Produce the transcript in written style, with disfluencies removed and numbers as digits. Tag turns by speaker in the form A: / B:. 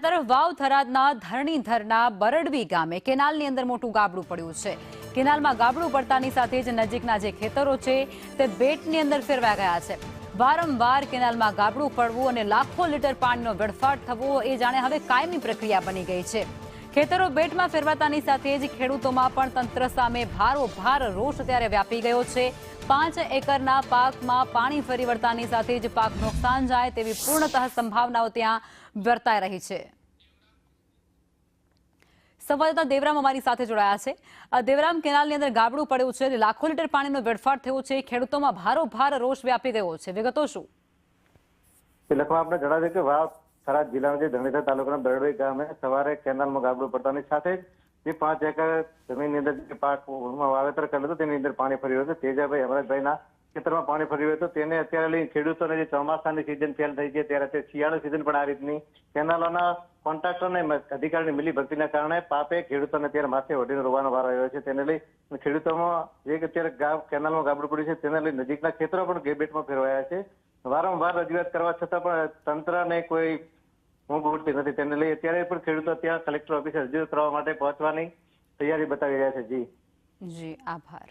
A: આ તરફ વાવ થરાદના ધરણીધરના બરડવી ગામે કેનાલની અંદર મોટું ગાબડું પડ્યું છે। કેનાલમાં ગાબડું પડતાની સાથે જ નજીકના જે ખેતરો છે તે બેટની અંદર ફેરવાઈ ગયા છે। વારંવાર કેનાલમાં ગાબડું પડવું અને લાખો લીટર પાણીનો વેડફાટ થવો એ જાણે હવે કાયમી પ્રક્રિયા બની ગઈ છે। ખેતરો બેટમાં ફેરવાતાની સાથે જ ખેડૂતોમાં પણ તંત્ર સામે ભારોભાર રોષ ત્યારે વ્યાપી ગયો છે। 5 એકરના પાકમાં પાણી ફરી વળતાની સાથે જ પાક નુકસાન જાય તેવી પૂર્ણતઃ સંભાવનાઓ ત્યાં વર્તાઈ રહી છે। સંવાદદાતા દેવરામ અમારી સાથે જોડાયા છે। દેવરામ, કેનાલની અંદર ગાબડું પડ્યું છે, લાખો લીટર પાણીનો વેડફાટ થયો છે, ખેડૂતોમાં ભારોભાર રોષ વ્યાપી ગયો છે, વિગતો શું?
B: લખવા આપણે જણાવ્યું કે વાવ થરાદ જિલ્લાના જે ધરણીધર તાલુકાના બરડવી ગામે સવારે કેનાલમાં ગાબડું પડતાની સાથે જે 5 એકર જમીનની અંદર જે પાકમાં વાવેતર કરેલું હતું તેની અંદર પાણી ફર્યું હતું। તેજાભાઈ અમરતભાઈના ખેતરમાં પાણી ફર્યું હતું, તેને અત્યારે લઈ ખેડૂતોને જે ચોમાસાની સિઝન ફેલ થઈ છે ત્યારે શિયાળુ સિઝન પણ આ રીતની કેનાલોના કોન્ટ્રાક્ટરને અધિકારીની મિલીભગતીના કારણે પાપે ખેડૂતોને અત્યારે માથે ઓઢીને રોવાનો વારો આવ્યો છે। તેને લઈ ખેડૂતોમાં જે અત્યારે કેનાલમાં ગાબડું પડ્યું છે તેને લઈ નજીકના ખેતરો પણ બેટમાં ફેરવાયા છે। વારંવાર રજૂઆત કરવા છતાં પણ તંત્રને કોઈ ઊંઘ ઉઠતી નથી, તેને લઈ અત્યારે પણ ખેડૂતો ત્યાં કલેક્ટર ઓફિસે રજૂઆત કરવા માટે પહોંચવાની તૈયારી બતાવી રહ્યા છે।
A: જી, આભાર।